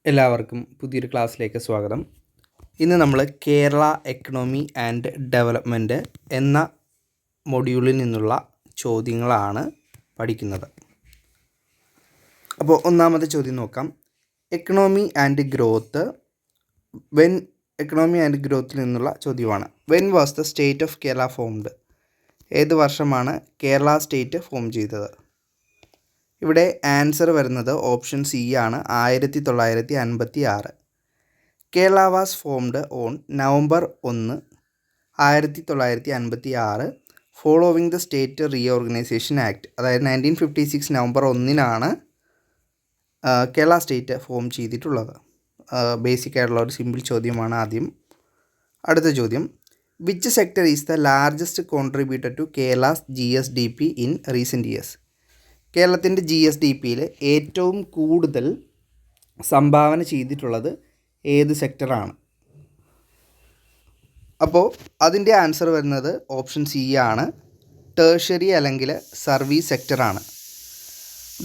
എല്ലാവർക്കും പുതിയൊരു ക്ലാസ്സിലേക്ക് സ്വാഗതം. ഇന്ന് നമ്മൾ കേരള എക്കണോമി ആൻഡ് ഡെവലപ്മെൻറ്റ് എന്ന മൊഡ്യൂളിൽ നിന്നുള്ള ചോദ്യങ്ങളാണ് പഠിക്കുന്നത്. അപ്പോൾ ഒന്നാമത്തെ ചോദ്യം നോക്കാം. എക്കണോമി ആൻഡ് ഗ്രോത്തിൽ നിന്നുള്ള ചോദ്യമാണ്. When was the state of Kerala formed? ഏത് വർഷമാണ് കേരള സ്റ്റേറ്റ് ഫോം ചെയ്തത്? ഇവിടെ ആൻസർ വരുന്നത് ഓപ്ഷൻ സി ആണ്, 1956. Kerala was formed on November 1, 1956 following the state reorganisation act. അതായത് 1956 നവംബർ 1 കേരള സ്റ്റേറ്റ് ഫോം ചെയ്തിട്ടുള്ളത്. ബേസിക് ആയിട്ടുള്ള ഒരു സിമ്പിൾ ചോദ്യമാണ് ആദ്യം. അടുത്ത ചോദ്യം, which sector is the largest contributor to Kerala's GSDP in recent years? കേരളത്തിൻ്റെ GSDPയിൽ ഏറ്റവും കൂടുതൽ സംഭാവന ചെയ്തിട്ടുള്ളത് ഏത് സെക്ടറാണ്? അപ്പോൾ അതിൻ്റെ ആൻസർ വരുന്നത് ഓപ്ഷൻ സി ആണ്, ടേർഷ്യറി അല്ലെങ്കിൽ സർവീസ് സെക്ടറാണ്.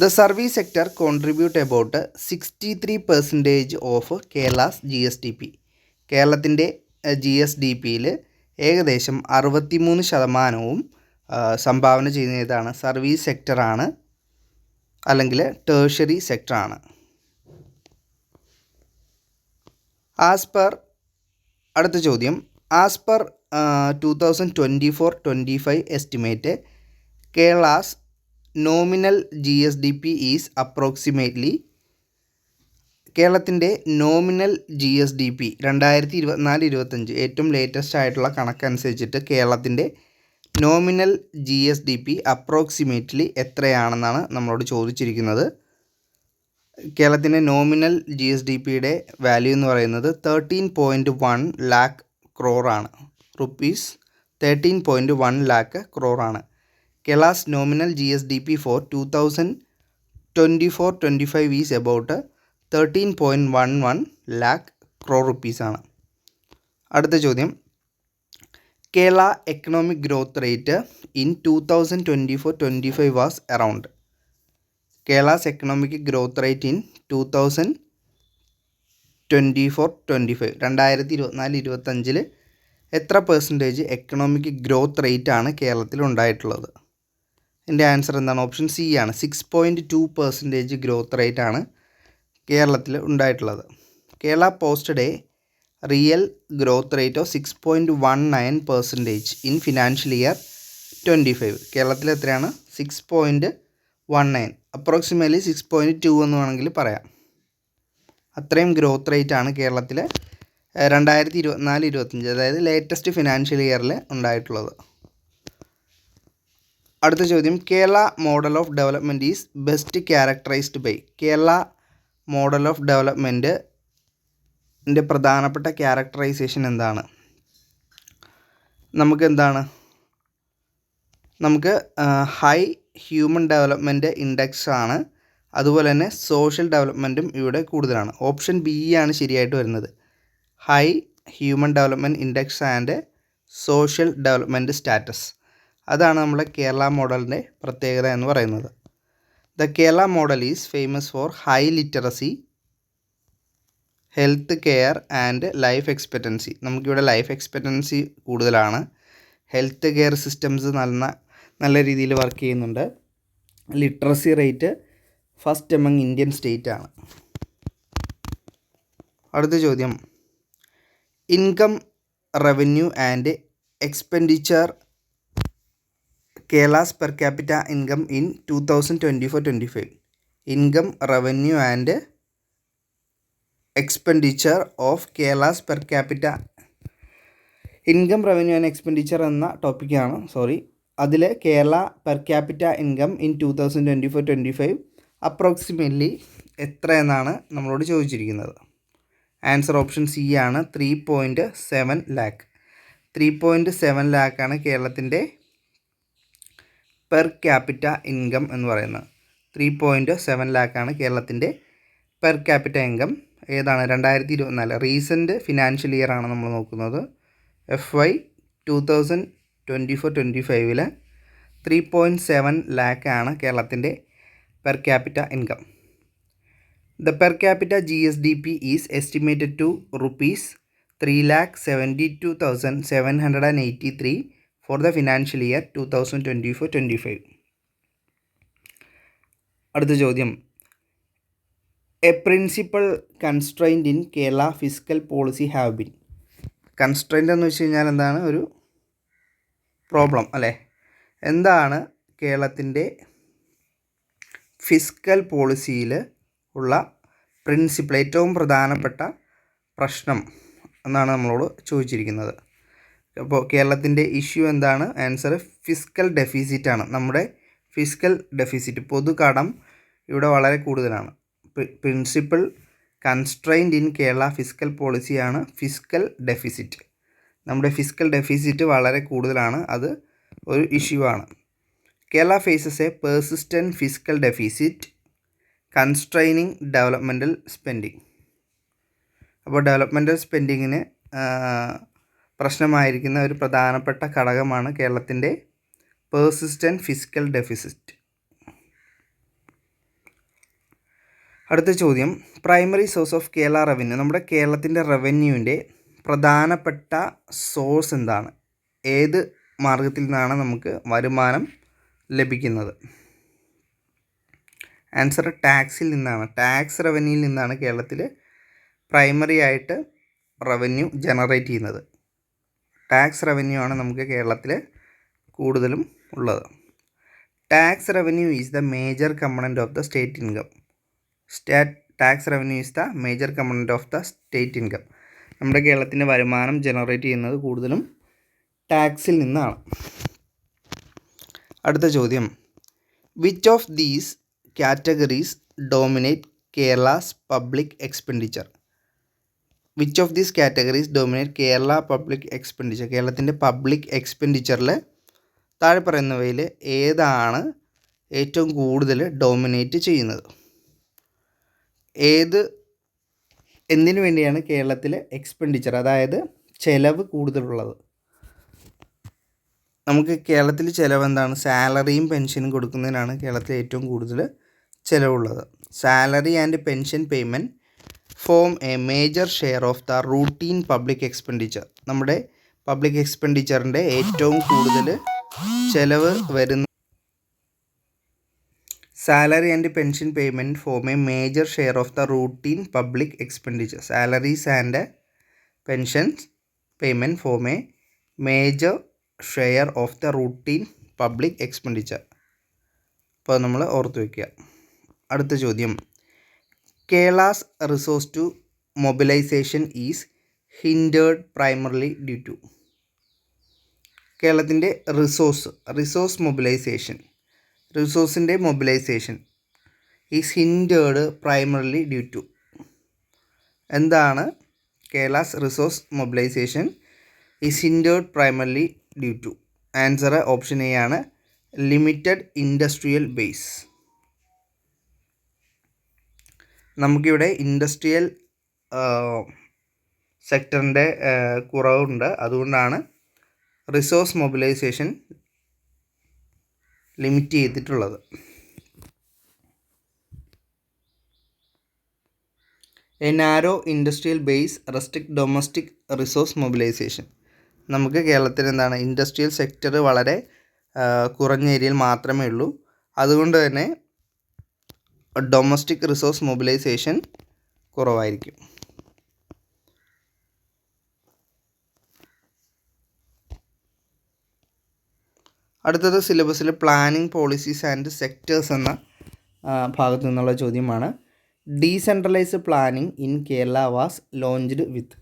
The service sector contribute about 63% of Kerala's GSDP. കേരളത്തിൻ്റെ GSDPയിൽ ഏകദേശം 63% സംഭാവന ചെയ്യുന്നതാണ് സർവീസ് സെക്ടറാണ്, അല്ലെങ്കിൽ ടേർഷ്യറി സെക്ടറാണ്. അടുത്ത ചോദ്യം, as per 2024-25 estimate Kerala's nominal GSDP is approximately. കേരളത്തിൻ്റെ നോമിനൽ GSDP 2024-25 ഏറ്റവും ലേറ്റസ്റ്റ് ആയിട്ടുള്ള കണക്കനുസരിച്ചിട്ട് കേരളത്തിൻ്റെ നോമിനൽ GSDP അപ്രോക്സിമേറ്റ്ലി എത്രയാണെന്നാണ് നമ്മളോട് ചോദിച്ചിരിക്കുന്നത്. കേരളത്തിൻ്റെ നോമിനൽ GSDPയുടെ വാല്യൂ എന്ന് പറയുന്നത് 13.1 lakh crore ആണ്. റുപ്പീസ് 13.1 lakh crore ആണ്. Kerala's nominal GSDP for 2024-25 is about 13.11 lakh crore rupees ആണ്. അടുത്ത ചോദ്യം, Kerala economic growth rate in 2024-25 was around. Kerala's economic growth rate in 2024-25 2024-25 എത്ര പെർസെൻറ്റേജ് എക്കണോമിക് ഗ്രോത്ത് റേറ്റ് ആണ് കേരളത്തിൽ ഉണ്ടായിട്ടുള്ളത്? എൻ്റെ ആൻസർ എന്താണ്? ഓപ്ഷൻ സി ആണ്, 6.2% ഗ്രോത്ത് റേറ്റ് ആണ് കേരളത്തിൽ ഉണ്ടായിട്ടുള്ളത്. Kerala posted A real growth rate of 6.19% in financial year 25. കേരളത്തിൽ എത്രയാണ്? 6.19, അപ്രോക്സിമേറ്റ്ലി 6.2 എന്ന് വേണമെങ്കിൽ പറയാം. അത്രയും ഗ്രോത്ത് റേറ്റ് ആണ് കേരളത്തിൽ 2024-25 അതായത് ലേറ്റസ്റ്റ് ഫിനാൻഷ്യൽ ഇയറിൽ ഉണ്ടായിട്ടുള്ളത്. അടുത്ത ചോദ്യം, Kerala model of development is best characterized by. Kerala model of ഡെവലപ്മെൻറ്റിൻ്റെ പ്രധാനപ്പെട്ട ക്യാരക്ടറൈസേഷൻ എന്താണ്? നമുക്ക് ഹൈ ഹ്യൂമൻ ഡെവലപ്മെൻറ്റ് ഇൻഡെക്സ് ആണ്, അതുപോലെ തന്നെ സോഷ്യൽ ഡെവലപ്മെൻറ്റും ഇവിടെ കൂടുതലാണ്. ഓപ്ഷൻ ബി ആണ് ശരിയായിട്ട് വരുന്നത്, high human development index and social development status. അതാണ് നമ്മുടെ കേരള മോഡലിൻ്റെ പ്രത്യേകത എന്ന് പറയുന്നത്. The Kerala model is famous for high literacy, health care and life expectancy. നമുക്കിവിടെ ലൈഫ് എക്സ്പെക്റ്റൻസി കൂടുതലാണ്. ഹെൽത്ത് കെയർ സിസ്റ്റംസ് നല്ല രീതിയിൽ വർക്ക് ചെയ്യുന്നുണ്ട്. Literacy rate first among Indian state ആണ്. അടുത്ത ചോദ്യം, income revenue and expenditure Kerala's per capita income in 2024-25. Income revenue and expenditure of Kerala's per capita. Income revenue and expenditure എന്ന ടോപ്പിക്കാണ്, അതിൽ Kerala per capita income in 2024-25 approximately എത്ര എന്നാണ് നമ്മളോട് ചോദിച്ചിരിക്കുന്നത്. ആൻസർ ഓപ്ഷൻ സി ആണ്, 3.7 lakh. 3.7 lakh ആണ് കേരളത്തിൻ്റെ പെർ ക്യാപിറ്റ ഇൻകം എന്ന് പറയുന്നത്. 3.7 lakh ആണ് കേരളത്തിൻ്റെ പെർ ക്യാപിറ്റ ഇൻകം. ഏതാണ്? 2024 റീസെൻറ്റ് ഫിനാൻഷ്യൽ ഇയർ ആണ് നമ്മൾ നോക്കുന്നത്. FY 2024-25 3.7 lakh ആണ് കേരളത്തിൻ്റെ per capita income. The per capita GSDP is estimated to rupees 3,72,783 for the financial year 2024-25. അടുത്ത ചോദ്യം, A principal constraint in Kerala fiscal policy have been. Constraint എന്ന് വെച്ച് കഴിഞ്ഞാൽ എന്താണ്? ഒരു പ്രോബ്ലം അല്ലേ? എന്താണ് കേരളത്തിൻ്റെ ഫിസ്ക്കൽ പോളിസിയിൽ ഉള്ള പ്രിൻസിപ്പിൾ, ഏറ്റവും പ്രധാനപ്പെട്ട പ്രശ്നം എന്നാണ് നമ്മളോട് ചോദിച്ചിരിക്കുന്നത്. അപ്പോൾ കേരളത്തിൻ്റെ ഇഷ്യൂ എന്താണ്? ആൻസർ ഫിസ്ക്കൽ ഡെഫിസിറ്റാണ്. നമ്മുടെ ഫിസ്ക്കൽ ഡെഫിസിറ്റ്, പൊതുകടം ഇവിടെ വളരെ കൂടുതലാണ്. Principle constraint in Kerala fiscal പോളിസിയാണ് ഫിസ്ക്കൽ ഡെഫിസിറ്റ്. നമ്മുടെ ഫിസ്ക്കൽ ഡെഫിസിറ്റ് വളരെ കൂടുതലാണ്, അത് ഒരു ഇഷ്യൂ ആണ്. Kerala faces a persistent fiscal deficit constraining developmental spending. അപ്പോൾ ഡെവലപ്മെൻറ്റൽ സ്പെൻഡിങ്ങിന് പ്രശ്നമായിരിക്കുന്ന ഒരു പ്രധാനപ്പെട്ട ഘടകമാണ് കേരളത്തിൻ്റെ പെർസിസ്റ്റൻറ്റ് ഫിസ്ക്കൽ ഡെഫിസിറ്റ്. അടുത്ത ചോദ്യം, primary source of Kerala revenue. നമ്മുടെ കേരളത്തിൻ്റെ റവന്യൂവിൻ്റെ പ്രധാനപ്പെട്ട സോഴ്സ് എന്താണ്? ഏത് മാർഗത്തിൽ നിന്നാണ് നമുക്ക് വരുമാനം ലഭിക്കുന്നത്? ആൻസർ ടാക്സിൽ നിന്നാണ്. ടാക്സ് റവന്യൂയിൽ നിന്നാണ് കേരളത്തിൽ പ്രൈമറി ആയിട്ട് റവന്യൂ ജനറേറ്റ് ചെയ്യുന്നത്. ടാക്സ് റവന്യൂ ആണ് നമുക്ക് കേരളത്തിൽ കൂടുതലും ഉള്ളത്. Tax revenue is the major component of the state income. Tax revenue is the major component of the state income. നമ്മുടെ കേരളത്തിൻ്റെ വരുമാനം ജനറേറ്റ് ചെയ്യുന്നത് കൂടുതലും ടാക്സിൽ നിന്നാണ്. അടുത്ത ചോദ്യം, which of these categories dominate Kerala's public expenditure? Which of these categories dominate Kerala public expenditure? കേരളത്തിൻ്റെ public എക്സ്പെൻഡിച്ചറിൽ താഴെ പറയുന്നവയിൽ ഏതാണ് ഏറ്റവും കൂടുതൽ ഡോമിനേറ്റ് ചെയ്യുന്നത്? എന്തിനു വേണ്ടിയാണ് കേരളത്തിലെ എക്സ്പെൻഡിച്ചർ, അതായത് ചിലവ് കൂടുതലുള്ളത്? നമുക്ക് കേരളത്തിൽ ചിലവ് എന്താണ്? സാലറിയും പെൻഷനും കൊടുക്കുന്നതിനാണ് കേരളത്തിൽ ഏറ്റവും കൂടുതൽ ചിലവുള്ളത്. Salary and pension payment form a major share of the routine public expenditure. നമ്മുടെ പബ്ലിക് എക്സ്പെൻഡിച്ചറിൻ്റെ ഏറ്റവും കൂടുതൽ ചിലവ് വരുന്ന salary and pension payment form a major share of the routine public expenditure. Salaries and pensions payment form a major share of the routine public expenditure. അപ്പോൾ നമ്മൾ ഓർത്ത് വയ്ക്കുക. അടുത്ത ചോദ്യം, Kerala's resource to mobilisation is hindered primarily due to. കേരളത്തിൻ്റെ resource റിസോഴ്സിൻ്റെ mobilisation is hindered primarily due to. എന്താണ് Kerala's resource mobilisation is hindered primarily due to? Answer option A ആണ്, ലിമിറ്റഡ് ഇൻഡസ്ട്രിയൽ ബേസ്. നമുക്കിവിടെ ഇൻഡസ്ട്രിയൽ സെക്ടറിൻ്റെ കുറവുണ്ട്, അതുകൊണ്ടാണ് റിസോഴ്സ് മൊബിലൈസേഷൻ ലിമിറ്റ് ചെയ്തിട്ടുള്ളത്. A narrow industrial base restrict domestic resource mobilisation. നമുക്ക് കേരളത്തിൽ എന്താണ്, ഇൻഡസ്ട്രിയൽ സെക്ടർ വളരെ കുറഞ്ഞ ഏരിയയിൽ മാത്രമേ ഉള്ളൂ, അതുകൊണ്ട് തന്നെ ഡൊമസ്റ്റിക് റിസോഴ്സ് മൊബിലൈസേഷൻ കുറവായിരിക്കും. അടുത്തത് സിലബസിൽ പ്ലാനിംഗ് പോളിസീസ് ആൻഡ് സെക്ടേഴ്സ് എന്ന ഭാഗത്തു നിന്നുള്ള ചോദ്യമാണ്. Decentralised planning in Kerala was launched with.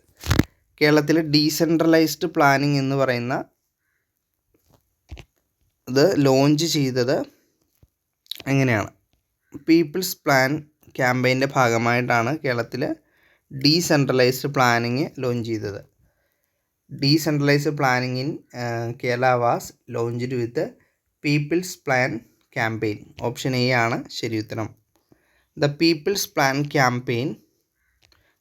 കേരളത്തിൽ ഡീസെൻട്രലൈസ്ഡ് പ്ലാനിംഗ് എന്ന് പറയുന്ന ഇത് ലോഞ്ച് ചെയ്തത് എങ്ങനെയാണ്? പീപ്പിൾസ് പ്ലാൻ ക്യാമ്പയിൻ്റെ ഭാഗമായിട്ടാണ് കേരളത്തിൽ ഡീസെൻട്രലൈസ്ഡ് പ്ലാനിങ് ലോഞ്ച് ചെയ്തത്. Decentralised planning in Kerala was launched with people's plan campaign. Option A ആണ് ശരി ഉത്തരം. The people's plan campaign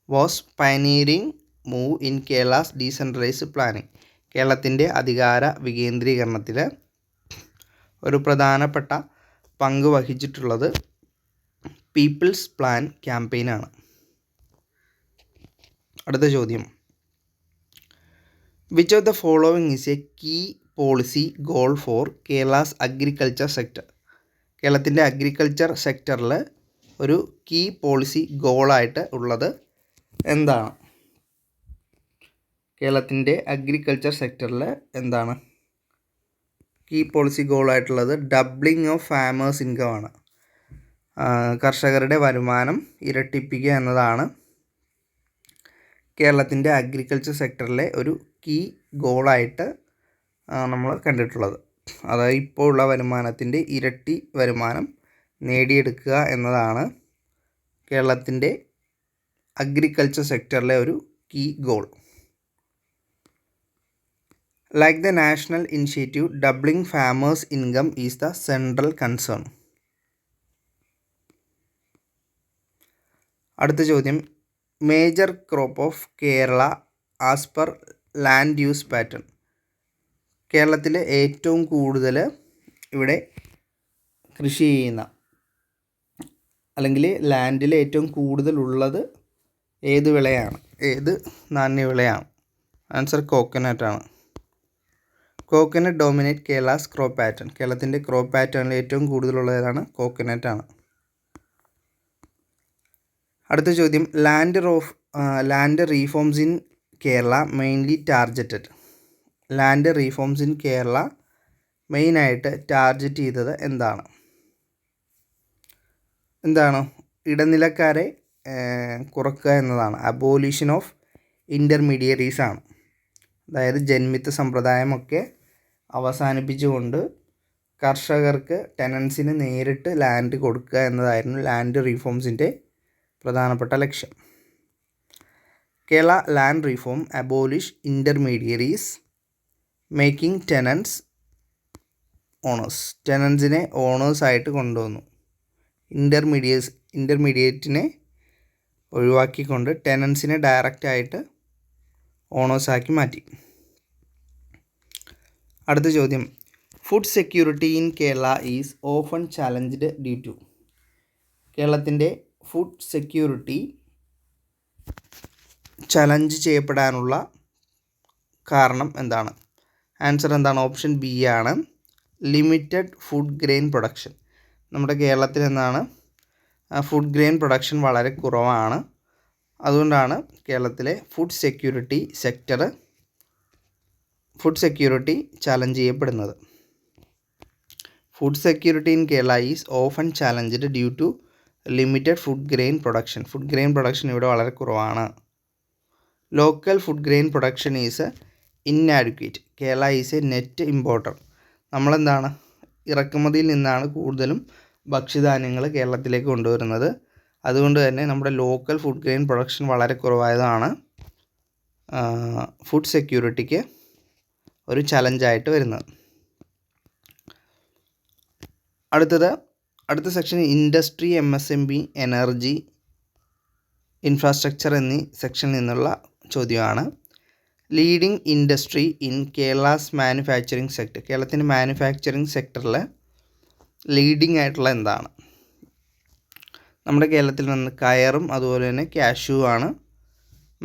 was pioneering move in Kerala's decentralised planning. കേരളത്തിൻ്റെ അധികാര വികേന്ദ്രീകരണത്തിൽ ഒരു പ്രധാനപ്പെട്ട പങ്ക് വഹിച്ചിട്ടുള്ളത് പീപ്പിൾസ് പ്ലാൻ ക്യാമ്പയിനാണ്. അടുത്ത ചോദ്യം, which of the following is a key policy goal for Kerala's agriculture sector? കേരളത്തിൻ്റെ അഗ്രികൾച്ചർ സെക്ടറിൽ ഒരു കീ പോളിസി ഗോളായിട്ട് ഉള്ളത് എന്താണ്? കേരളത്തിൻ്റെ അഗ്രികൾച്ചർ സെക്ടറിൽ എന്താണ് കീ പോളിസി ഗോളായിട്ടുള്ളത്? ഡബ്ലിംഗ് ഓഫ് ഫാമേഴ്സ് ഇൻകം ആണ്. കർഷകരുടെ വരുമാനം ഇരട്ടിപ്പിക്കുക എന്നതാണ് കേരളത്തിൻ്റെ അഗ്രികൾച്ചർ സെക്ടറിലെ ഒരു കീ ഗോളായിട്ട് നമ്മൾ കണ്ടിട്ടുള്ളത്. അതായത് ഇപ്പോൾ ഉള്ള വരുമാനത്തിൻ്റെ ഇരട്ടി വരുമാനം നേടിയെടുക്കുക എന്നതാണ് കേരളത്തിൻ്റെ അഗ്രികൾച്ചർ സെക്ടറിലെ ഒരു key goal. Like the national initiative, doubling farmers income is the central concern. അടുത്ത ചോദ്യം, major crop of Kerala as per land use pattern. കേരളത്തിൽ ഏറ്റവും കൂടുതൽ ഇവിടെ കൃഷി ചെയ്യുന്ന അല്ലെങ്കിൽ ലാൻഡിൽ ഏറ്റവും കൂടുതലുള്ളത് ഏത് വിളയാണ്, ഏത് നാണ്യവിളയാണ്? ആൻസർ കോക്കനട്ടാണ്. Coconut dominate Kerala's crop pattern. കേരളത്തിൻ്റെ ക്രോപ്പ് പാറ്റേണിൽ ഏറ്റവും കൂടുതലുള്ളത് ഏതാണ്? കോക്കനട്ടാണ്. അടുത്ത ചോദ്യം, land reforms in Kerala mainly targeted. Land reforms in Kerala മെയിനായിട്ട് ടാർഗറ്റ് ചെയ്തത് എന്താണ്? ഇടനിലക്കാരെ കുറക്കുക എന്നതാണ്. അബോലിഷൻ ഓഫ് ഇൻ്റർമീഡിയറീസ് ആണ്. അതായത് ജന്മിത്ത സമ്പ്രദായമൊക്കെ അവസാനിപ്പിച്ചുകൊണ്ട് കർഷകർക്ക് ടെനൻസിന് നേരിട്ട് ലാൻഡ് കൊടുക്കുക എന്നതായിരുന്നു ലാൻഡ് റീഫോംസിൻ്റെ പ്രധാനപ്പെട്ട ലക്ഷ്യം. Kerala land reform abolish intermediaries making tenants owners. ടെനൻസിനെ ഓണേഴ്സായിട്ട് കൊണ്ടുവന്നു. ഇൻ്റർമീഡിയറ്റിനെ ഒഴിവാക്കിക്കൊണ്ട് ടെനൻസിനെ ഡയറക്റ്റായിട്ട് ഓണേഴ്സാക്കി മാറ്റി. അടുത്ത ചോദ്യം, food security in Kerala is often challenged due to. കേരളത്തിൻ്റെ ഫുഡ് സെക്യൂരിറ്റി ചലഞ്ച് ചെയ്യപ്പെടാനുള്ള കാരണം എന്താണ്? ആൻസർ എന്താണ്? ഓപ്ഷൻ ബി ആണ്, ലിമിറ്റഡ് ഫുഡ് ഗ്രെയിൻ പ്രൊഡക്ഷൻ. നമ്മുടെ കേരളത്തിൽ എന്താണ് ഫുഡ് ഗ്രെയിൻ പ്രൊഡക്ഷൻ വളരെ കുറവാണ്. അതുകൊണ്ടാണ് കേരളത്തിലെ ഫുഡ് സെക്യൂരിറ്റി ചലഞ്ച് ചെയ്യപ്പെടുന്നത്. Food security in Kerala is often challenged due to limited food grain production. Food grain production ഇവിടെ വളരെ കുറവാണ്. Local food grain production is inadequate. Kerala is a net importer. നമ്മളെന്താണ് ഇറക്കുമതിയിൽ നിന്നാണ് കൂടുതലും ഭക്ഷ്യധാന്യങ്ങൾ കേരളത്തിലേക്ക് കൊണ്ടുവരുന്നത്. അതുകൊണ്ട് തന്നെ നമ്മുടെ ലോക്കൽ ഫുഡ് ഗ്രെയിൻ പ്രൊഡക്ഷൻ വളരെ കുറവായതാണ് ഫുഡ് സെക്യൂരിറ്റിക്ക് ഒരു ചലഞ്ചായിട്ട് വരുന്നത്. അടുത്ത section industry, MSME, energy, infrastructure എന്നീ സെക്ഷനിൽ നിന്നുള്ള ചോദ്യമാണ്. Leading industry in Kerala's manufacturing sector. കേരളത്തിൻ്റെ മാനുഫാക്ചറിങ് സെക്ടറിൽ ലീഡിംഗ് ആയിട്ടുള്ള എന്താണ്? നമ്മുടെ കേരളത്തിൽ നിന്ന് കയറും അതുപോലെ തന്നെ കാഷ്യൂ ആണ്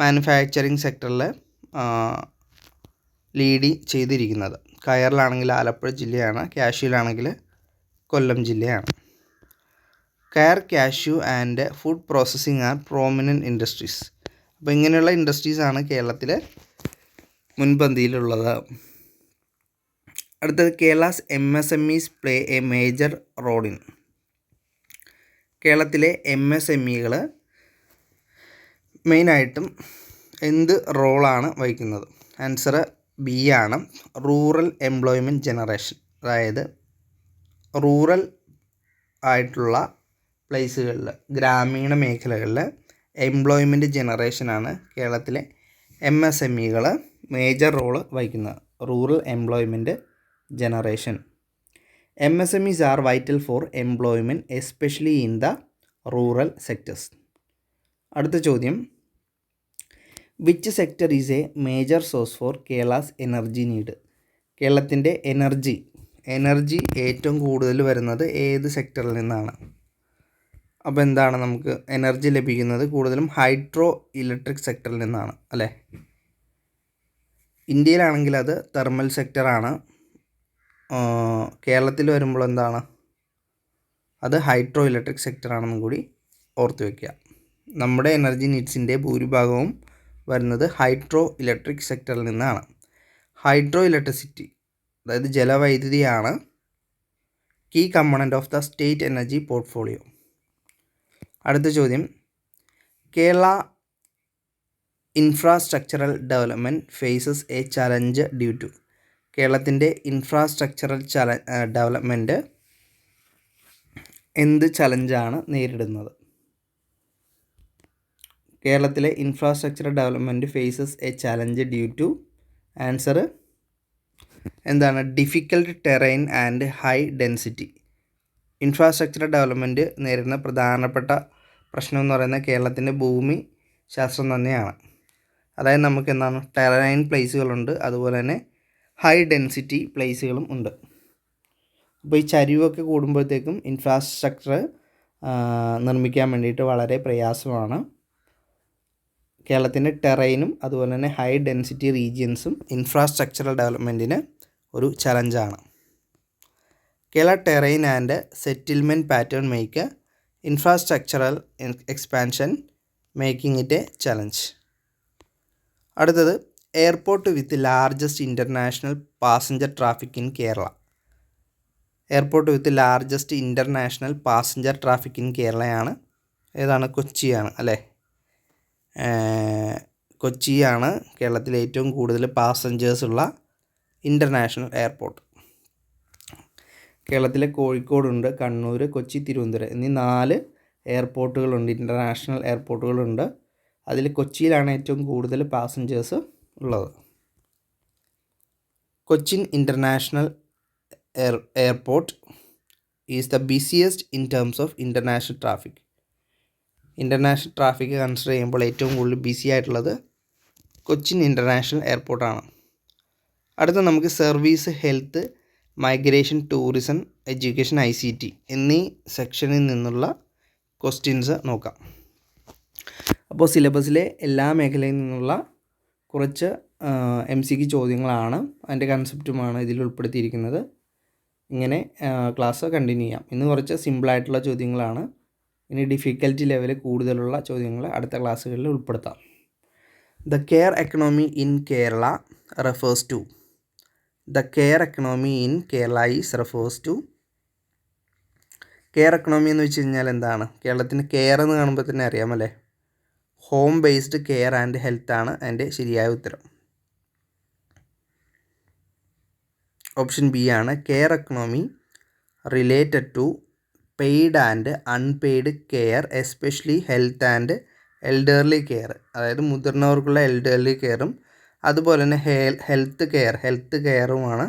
മാനുഫാക്ചറിങ് സെക്ടറിൽ ലീഡ് ചെയ്തിരിക്കുന്നത്. കയറിലാണെങ്കിൽ ആലപ്പുഴ ജില്ലയാണ്, കാഷ്യൂലാണെങ്കിൽ കൊല്ലം ജില്ലയാണ്. Coir, cashew and food processing are prominent industries. അപ്പോൾ ഇങ്ങനെയുള്ള ഇൻഡസ്ട്രീസാണ് കേരളത്തിൽ മുൻപന്തിയിലുള്ളത്. അടുത്തത്, Kerala's MSMEs play a major role in. കേരളത്തിലെ MSMEകൾ മെയിനായിട്ടും എന്ത് റോളാണ് വഹിക്കുന്നത്? ആൻസർ ബി ആണ്, റൂറൽ എംപ്ലോയ്മെൻറ്റ് ജനറേഷൻ. അതായത് റൂറൽ ആയിട്ടുള്ള പ്ലേസുകളിൽ, ഗ്രാമീണ മേഖലകളിൽ എംപ്ലോയ്മെൻറ്റ് ജനറേഷനാണ് കേരളത്തിലെ MSMEകൾ മേജർ റോള് വഹിക്കുന്നത്. Rural employment generation. MSMEs are vital for employment, especially in the rural sectors. അടുത്ത ചോദ്യം, which sector is a major source for Kerala's energy need? കേരളത്തിൻ്റെ എനർജി ഏറ്റവും കൂടുതൽ വരുന്നത് ഏത് സെക്ടറിൽ നിന്നാണ്? അപ്പോൾ എന്താണ് നമുക്ക് എനർജി ലഭിക്കുന്നത്? കൂടുതലും ഹൈഡ്രോ ഇലക്ട്രിക് സെക്ടറിൽ നിന്നാണ് അല്ലേ. ഇന്ത്യയിലാണെങ്കിൽ അത് തെർമൽ സെക്ടറാണ്. കേരളത്തിൽ വരുമ്പോൾ എന്താണ്, അത് ഹൈഡ്രോ ഇലക്ട്രിക് സെക്ടറാണെന്നും കൂടി ഓർത്ത് വയ്ക്കുക. നമ്മുടെ എനർജി നീഡ്സിൻ്റെ ഭൂരിഭാഗവും വരുന്നത് ഹൈഡ്രോ ഇലക്ട്രിക് സെക്ടറിൽ നിന്നാണ്. ഹൈഡ്രോ ഇലക്ട്രിസിറ്റി, അതായത് ജലവൈദ്യുതിയാണ് key component of the state energy portfolio. അടുത്ത ചോദ്യം, Kerala infrastructural development faces a challenge due to. കേരളത്തിൻ്റെ ഇൻഫ്രാസ്ട്രക്ചറൽ ഡെവലപ്മെൻറ്റ് എന്ത് ചലഞ്ചാണ് നേരിടുന്നത്? കേരളത്തിലെ infrastructural development faces a challenge due to. Answer എന്താണ്? Difficult terrain and high density. Infrastructural development നേരിടുന്ന പ്രധാനപ്പെട്ട പ്രശ്നം എന്ന് പറയുന്നത് കേരളത്തിൻ്റെ ഭൂമി ശാസ്ത്രം തന്നെയാണ്. അതായത് നമുക്ക് എന്താണ്, ടെറൈൻ പ്ലേസുകളുണ്ട്, അതുപോലെ തന്നെ ഹൈ ഡെൻസിറ്റി പ്ലേസുകളും ഉണ്ട്. അപ്പോൾ ഈ ചരിവൊക്കെ കൂടുമ്പോഴത്തേക്കും ഇൻഫ്രാസ്ട്രക്ചർ നിർമ്മിക്കാൻ വേണ്ടിയിട്ട് വളരെ പ്രയാസമാണ്. കേരളത്തിൻ്റെ ടെറൈനും അതുപോലെ തന്നെ ഹൈ ഡെൻസിറ്റി റീജിയൻസും ഇൻഫ്രാസ്ട്രക്ചറൽ ഡെവലപ്മെൻറ്റിന് ഒരു ചലഞ്ചാണ്. Kerala terrain and settlement pattern make infrastructural expansion making it a challenge. അടുത്തത്, airport with largest international passenger traffic in Kerala. Airport with largest international passenger traffic in കേരളയാണ്. ഏതാണ്? കൊച്ചിയാണ് അല്ലേ. കൊച്ചിയാണ് കേരളത്തിലെ ഏറ്റവും കൂടുതൽ പാസഞ്ചേഴ്സുള്ള ഇൻ്റർനാഷണൽ എയർപോർട്ട്. കേരളത്തിലെ കോഴിക്കോടുണ്ട്, കണ്ണൂർ, കൊച്ചി, തിരുവനന്തപുരം എന്നീ 4 എയർപോർട്ടുകളുണ്ട്, ഇൻ്റർനാഷണൽ എയർപോർട്ടുകളുണ്ട്. അതിൽ കൊച്ചിയിലാണ് ഏറ്റവും കൂടുതൽ പാസഞ്ചേഴ്സ് ഉള്ളത്. Cochin international airport is the busiest in terms of international traffic. International traffic consider ചെയ്യുമ്പോൾ ഏറ്റവും കൂടുതൽ ബിസി ആയിട്ടുള്ളത് കൊച്ചിൻ ഇൻ്റർനാഷണൽ എയർപോർട്ടാണ്. അടുത്ത നമുക്ക് service, health, migration, tourism, education, ICT എന്നീ സെക്ഷനിൽ നിന്നുള്ള ക്വസ്റ്റ്യൻസ് നോക്കാം. അപ്പോൾ സിലബസിലെ എല്ലാ മേഖലയിൽ നിന്നുള്ള കുറച്ച് MCQ ചോദ്യങ്ങളാണ്, അതിൻ്റെ കൺസെപ്റ്റുമാണ് ഇതിൽ ഉൾപ്പെടുത്തിയിരിക്കുന്നത്. ഇങ്ങനെ ക്ലാസ് കണ്ടിന്യൂ ചെയ്യാം. ഇന്ന് കുറച്ച് സിമ്പിളായിട്ടുള്ള ചോദ്യങ്ങളാണ്. ഇനി ഡിഫിക്കൽറ്റി ലെവൽ കൂടുതലുള്ള ചോദ്യങ്ങൾ അടുത്ത ക്ലാസ്സുകളിൽ ഉൾപ്പെടുത്താം. The care economy in Kerala refers to. The care economy in Kerala is refers to. Care economy എന്ന് വെച്ച് കഴിഞ്ഞാൽ എന്താണ്? കേരളത്തിന് കെയർ എന്ന് കാണുമ്പോൾ തന്നെ അറിയാമല്ലേ, home based care and health ആണ് അതിൻ്റെ ശരിയായ ഉത്തരം. ഓപ്ഷൻ ബി ആണ്. Care economy related to paid and unpaid care, especially health and elderly care. അതായത് മുതിർന്നവർക്കുള്ള എൽഡർലി കെയറും അതുപോലെ തന്നെ ഹെൽത്ത് കെയറുമാണ്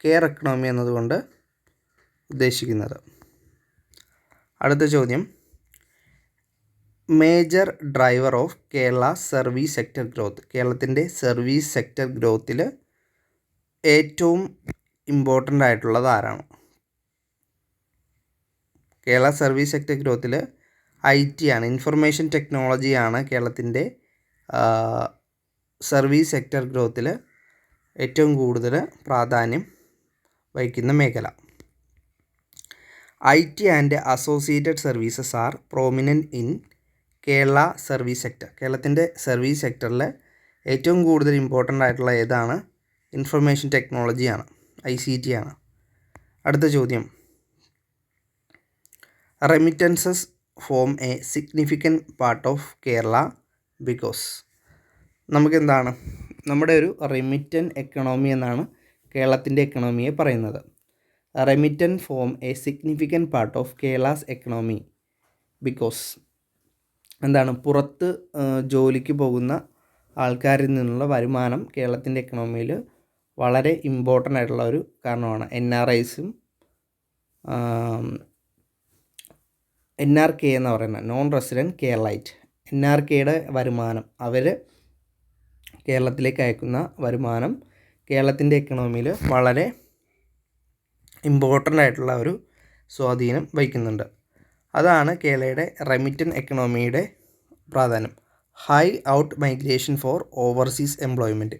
കെയർ എക്കണോമി എന്നതുകൊണ്ട് ഉദ്ദേശിക്കുന്നത്. അടുത്ത ചോദ്യം, major driver of Kerala service sector growth. കേരളത്തിൻ്റെ സർവീസ് സെക്ടർ ഗ്രോത്തിൽ ഏറ്റവും ഇമ്പോർട്ടൻ്റ് ആയിട്ടുള്ളത് ആരാണ്? കേരള സർവീസ് സെക്ടർ ഗ്രോത്തിൽ IT ആണ്, ഇൻഫർമേഷൻ ടെക്നോളജിയാണ് കേരളത്തിൻ്റെ സർവീസ് സെക്ടർ ഗ്രോത്തിൽ ഏറ്റവും കൂടുതൽ പ്രാധാന്യം വഹിക്കുന്ന മേഖല. IT and associated services are prominent in Kerala service sector. കേരളത്തിൻ്റെ സർവീസ് സെക്ടറിൽ ഏറ്റവും കൂടുതൽ ഇമ്പോർട്ടൻ്റ് ആയിട്ടുള്ള ഏതാണ്? ഇൻഫർമേഷൻ ടെക്നോളജിയാണ്, ICT ആണ്. അടുത്ത ചോദ്യം, remittances form a significant part of Kerala because. നമുക്കെന്താണ്, നമ്മുടെ ഒരു റെമിറ്റൻ എക്കണോമി എന്നാണ് കേരളത്തിൻ്റെ എക്കണോമിയെ പറയുന്നത്. Remittance form a significant part of Kerala's economy because എന്താണ്, പുറത്ത് ജോലിക്ക് പോകുന്ന ആൾക്കാരിൽ നിന്നുള്ള വരുമാനം കേരളത്തിൻ്റെ എക്കണോമിയിൽ വളരെ ഇമ്പോർട്ടൻ്റ് ആയിട്ടുള്ള ഒരു കാരണമാണ്. NRIസും NRK എന്ന് പറയുന്നത് നോൺ റെസിഡൻറ്റ് കേരളൈറ്റ്, NRKയുടെ വരുമാനം, അവർ കേരളത്തിലേക്ക് അയക്കുന്ന വരുമാനം കേരളത്തിൻ്റെ എക്കണോമിയിൽ വളരെ ഇമ്പോർട്ടൻ്റ് ആയിട്ടുള്ള ഒരു സ്വാധീനം വഹിക്കുന്നുണ്ട്. അതാണ് കേരളയുടെ റെമിറ്റൻ എക്കണോമിയുടെ പ്രാധാന്യം. High out migration for overseas employment.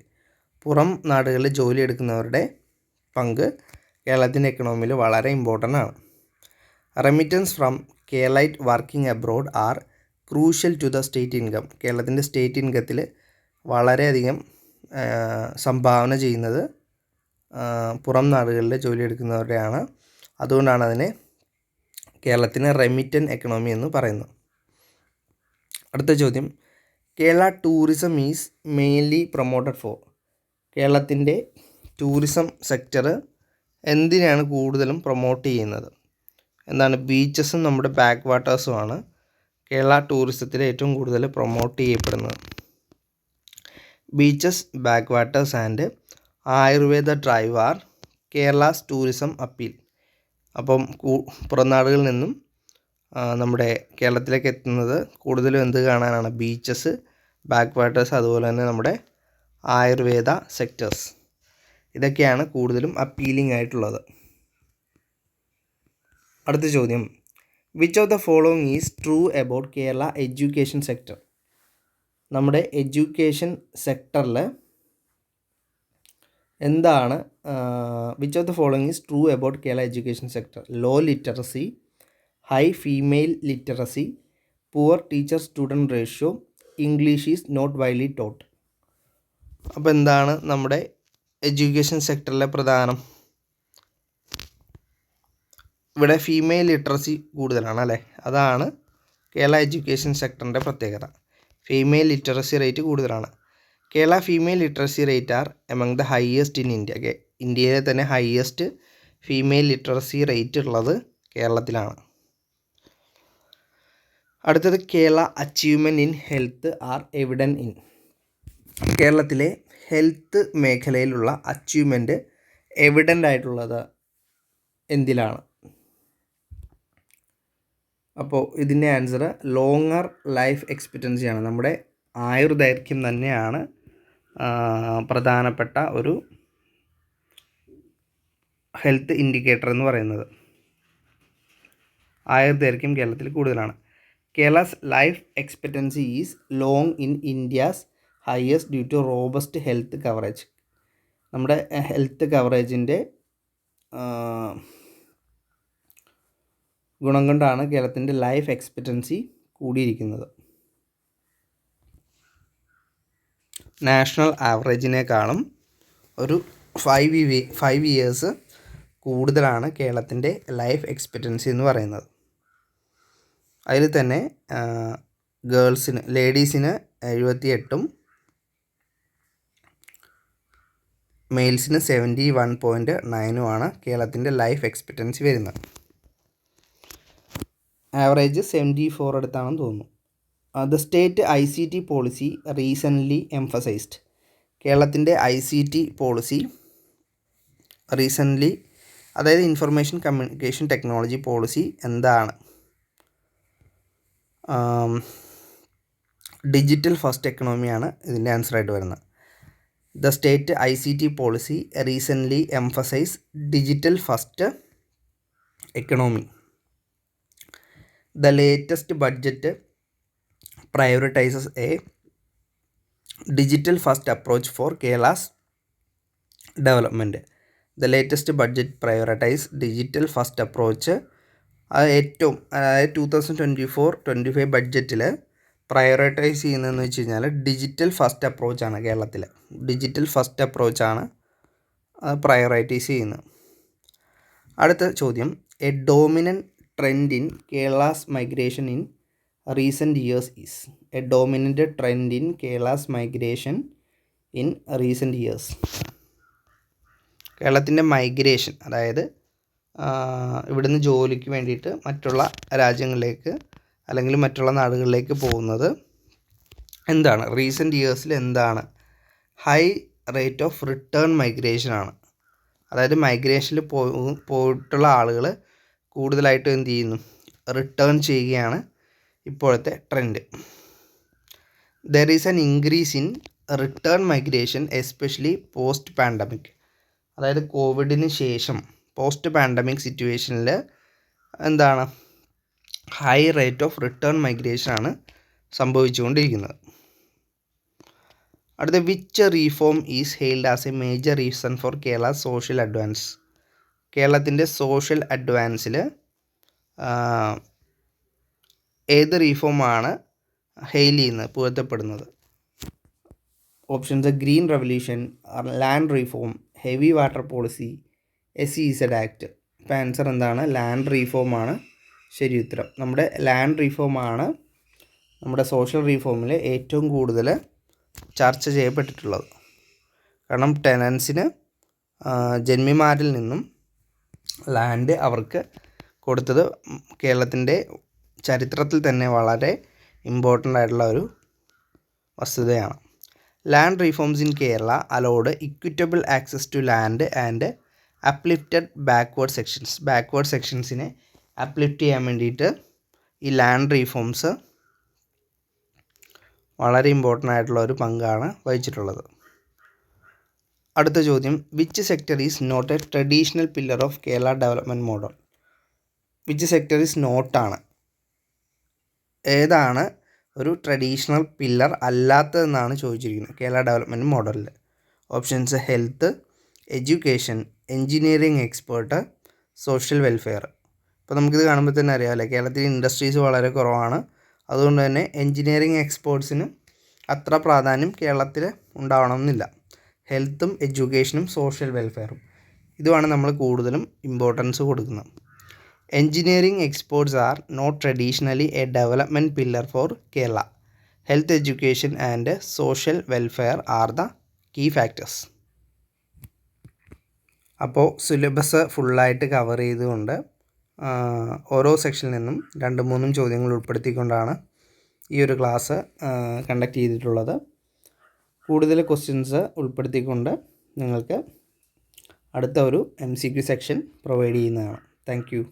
പുറം നാടുകളിൽ ജോലി എടുക്കുന്നവരുടെ പങ്ക് കേരളത്തിൻ്റെ എക്കണോമിയിൽ വളരെ ഇമ്പോർട്ടൻ്റ് ആണ്. Remittances from Keralite working abroad are crucial to the state income. കേരളത്തിൻ്റെ സ്റ്റേറ്റ് ഇൻകത്തിൽ വളരെയധികം സംഭാവന ചെയ്യുന്നത് പുറം നാടുകളിൽ ജോലി എടുക്കുന്നവരുടെയാണ്. അതുകൊണ്ടാണ് അതിനെ കേരളത്തിന് റെമിറ്റൻ എക്കണോമി എന്ന് പറയുന്നത്. അടുത്ത ചോദ്യം, Kerala tourism is mainly promoted for. കേരളത്തിൻ്റെ ടൂറിസം സെക്ടർ എന്തിനാണ് കൂടുതലും പ്രൊമോട്ട് ചെയ്യുന്നത്? എന്താണ്? ബീച്ചസും നമ്മുടെ ബാക്ക് വാട്ടേഴ്സുമാണ് കേരള ടൂറിസത്തിൽ ഏറ്റവും കൂടുതൽ പ്രൊമോട്ട് ചെയ്യപ്പെടുന്നത്. Beaches, backwaters and Ayurveda drive are Kerala's tourism appeal. അപ്പം പുറംനാടുകളിൽ നിന്നും നമ്മുടെ കേരളത്തിലേക്ക് എത്തുന്നത് കൂടുതലും എന്ത് കാണാനാണ്? ബീച്ചസ്, ബാക്ക് വാട്ടേഴ്സ്, അതുപോലെ തന്നെ നമ്മുടെ ആയുർവേദ സെക്ടേഴ്സ്. ഇതൊക്കെയാണ് കൂടുതലും അപ്പീലിംഗ് ആയിട്ടുള്ളത്. അടുത്ത ചോദ്യം, which of the following is true about Kerala education sector. നമ്മുടെ എഡ്യൂക്കേഷൻ സെക്ടറിൽ എന്താണ് which of the following is true about Kerala education sector? Low literacy, high female literacy, poor teacher student ratio, English is not widely taught. അപ്പോൾ എന്താണ് നമ്മുടെ education സെക്ടറിലെ പ്രധാനം? ഇവിടെ female literacy കൂടുതലാണ് അല്ലേ? അതാണ് കേരള എഡ്യൂക്കേഷൻ സെക്ടറിൻ്റെ പ്രത്യേകത. ഫീമെയിൽ ലിറ്ററസി റേറ്റ് കൂടുതലാണ്. Kerala female literacy rate are among the highest in India. ഇന്ത്യയിലെ തന്നെ ഹയസ്റ്റ് ഫീമെയിൽ ലിറ്ററസി റേറ്റ് ഉള്ളത് കേരളത്തിലാണ്. അടുത്തത്, Kerala achievement in health are evident in. കേരളത്തിലെ ഹെൽത്ത് മേഖലയിലുള്ള അച്ചീവ്മെൻറ്റ് എവിഡൻ്റ് ആയിട്ടുള്ളത് എന്തിലാണ്? അപ്പോൾ ഇതിൻ്റെ ആൻസർ ലോങ്ങർ ലൈഫ് എക്സ്പെക്റ്റൻസിയാണ്. നമ്മുടെ ആയുർദൈർഘ്യം തന്നെയാണ് പ്രധാനപ്പെട്ട ഒരു ഹെൽത്ത് ഇൻഡിക്കേറ്റർ എന്ന് പറയുന്നത്. ആയുർദൈർഘ്യം കേരളത്തിൽ കൂടുതലാണ്. Kerala's life expectancy is long in India's highest due to robust health coverage. നമ്മുടെ ഹെൽത്ത് കവറേജിൻ്റെ ഗുണം കൊണ്ടാണ് കേരളത്തിൻ്റെ ലൈഫ് എക്സ്പെക്റ്റൻസി കൂടിയിരിക്കുന്നത്. നാഷണൽ ആവറേജിനേക്കാളും ഒരു 5 ഇയേഴ്സ് കൂടുതലാണ് കേരളത്തിൻ്റെ ലൈഫ് എക്സ്പെക്റ്റൻസി എന്ന് പറയുന്നത്. അതിൽ തന്നെ ലേഡീസിന് 78 മെയിൽസിന് 71.9 കേരളത്തിൻ്റെ ലൈഫ് എക്സ്പെക്റ്റൻസി വരുന്നത്. ആവറേജ് 74 അടുത്താണെന്ന് തോന്നുന്നു. The state ICT policy recently emphasised. കേരളത്തിൻ്റെ ICT പോളിസി റീസെൻ്റ്ലി, അതായത് ഇൻഫർമേഷൻ കമ്മ്യൂണിക്കേഷൻ ടെക്നോളജി പോളിസി എന്താണ്? ഡിജിറ്റൽ ഫസ്റ്റ് എക്കണോമിയാണ് ഇതിൻ്റെ ആൻസറായിട്ട് വരുന്നത്. The state ICT policy recently emphasise digital first economy. The latest budget prioritizes a digital first approach for Kerala's development. The latest budget prioritizes digital first approach. ഏറ്റവും, അതായത് 2024-25 ബഡ്ജറ്റിൽ prioritise ചെയ്യുന്നതെന്ന് വെച്ച് കഴിഞ്ഞാൽ ഡിജിറ്റൽ ഫസ്റ്റ് അപ്രോച്ചാണ്. കേരളത്തിൽ ഡിജിറ്റൽ ഫസ്റ്റ് അപ്രോച്ചാണ് പ്രയോറിറ്റൈസ് ചെയ്യുന്നത്. അടുത്ത ചോദ്യം, A dominant trend in Kerala's migration in recent years is. A dominant trend in Kerala's migration in recent years. കേരളത്തിൻ്റെ മൈഗ്രേഷൻ, അതായത് ഇവിടുന്ന് ജോലിക്ക് വേണ്ടിയിട്ട് മറ്റുള്ള രാജ്യങ്ങളിലേക്ക് അല്ലെങ്കിൽ മറ്റുള്ള നാടുകളിലേക്ക് പോകുന്നത് എന്താണ്? റീസെൻറ്റ് ഇയേഴ്സിൽ എന്താണ്? ഹൈ റേറ്റ് ഓഫ് റിട്ടേൺ മൈഗ്രേഷനാണ്. അതായത് മൈഗ്രേഷനിൽ പോയിട്ടുള്ള ആളുകൾ കൂടുതലായിട്ടും എന്ത് ചെയ്യുന്നു? റിട്ടേൺ ചെയ്യുകയാണ് ഇപ്പോഴത്തെ trend. There is an increase in return migration especially post pandemic. അതായത് കോവിഡിന് ശേഷം പോസ്റ്റ് പാൻഡമിക് സിറ്റുവേഷനിൽ എന്താണ്? ഹൈ റേറ്റ് ഓഫ് റിട്ടേൺ മൈഗ്രേഷനാണ് സംഭവിച്ചുകൊണ്ടിരിക്കുന്നത്. അടുത്ത which reform is hailed as a major reason for Kerala social advance? കേരളത്തിൻ്റെ സോഷ്യൽ അഡ്വാൻസിൽ ഏത് റീഫോമാണ് ഹെയിൽ ചെയ്യുന്നത്, പുകഴ്ത്തപ്പെടുന്നത്? Options: green revolution, land reform, heavy water policy, SEZ act. ഇപ്പോൾ ആൻസർ എന്താണ്? ലാൻഡ് റീഫോമാണ് ശരി ഉത്തരം. നമ്മുടെ ലാൻഡ് റീഫോമാണ് നമ്മുടെ സോഷ്യൽ റീഫോമിൽ ഏറ്റവും കൂടുതൽ ചർച്ച ചെയ്യപ്പെട്ടിട്ടുള്ളത്. കാരണം ടെനൻസിന് ജന്മിമാരിൽ നിന്നും ലാൻഡ് അവർക്ക് കൊടുത്തത് കേരളത്തിൻ്റെ ചരിത്രത്തിൽ തന്നെ വളരെ ഇമ്പോർട്ടൻ്റ് ആയിട്ടുള്ള ഒരു വസ്തുതയാണ്. Land reforms in Kerala allowed equitable access to land and uplifted backward sections. Backward സെക്ഷൻസിനെ അപ്ലിഫ്റ്റ് ചെയ്യാൻ വേണ്ടിയിട്ട് ഈ ലാൻഡ് റീഫോംസ് വളരെ ഇമ്പോർട്ടൻ്റ് ആയിട്ടുള്ള ഒരു പങ്കാണ് വഹിച്ചിട്ടുള്ളത്. അടുത്ത ചോദ്യം: which sector is not a traditional pillar of Kerala development model? Which sector is നോട്ടാണ്, ഏതാണ് ഒരു ട്രഡീഷണൽ പില്ലർ അല്ലാത്തതെന്നാണ് ചോദിച്ചിരിക്കുന്നത് കേരള ഡെവലപ്മെൻറ്റ് മോഡലിൽ. Options: health, education, engineering expert, social welfare. ഇപ്പോൾ നമുക്കിത് കാണുമ്പോൾ തന്നെ അറിയാമല്ലേ, കേരളത്തിൽ ഇൻഡസ്ട്രീസ് വളരെ കുറവാണ്. അതുകൊണ്ട് തന്നെ എൻജിനീയറിംഗ് എക്സ്പേർട്സിന് അത്ര പ്രാധാന്യം കേരളത്തിൽ ഉണ്ടാവണമെന്നില്ല. ഹെൽത്തും എഡ്യൂക്കേഷനും സോഷ്യൽ വെൽഫെയറും ഇതുമാണ് നമ്മൾ കൂടുതലും ഇമ്പോർട്ടൻസ് കൊടുക്കുന്നത്. Engineering experts are not traditionally a development pillar for Kerala. Health, education and social welfare are the key factors. അപ്പോൾ സിലബസ് ഫുള്ളായിട്ട് കവർ ചെയ്തുകൊണ്ട് ഓരോ സെക്ഷനിൽ നിന്നും 2-3 ചോദ്യങ്ങൾ ഉൾപ്പെടുത്തിക്കൊണ്ടാണ് ഈ ഒരു ക്ലാസ് കണ്ടക്ട് ചെയ്തിട്ടുള്ളത്. കൂടുതൽ ക്വസ്റ്റ്യൻസ് ഉൾപ്പെടുത്തിക്കൊണ്ട് നിങ്ങൾക്ക് അടുത്ത ഒരു MCQ സെക്ഷൻ പ്രൊവൈഡ് ചെയ്യുന്നതാണ്. Thank you.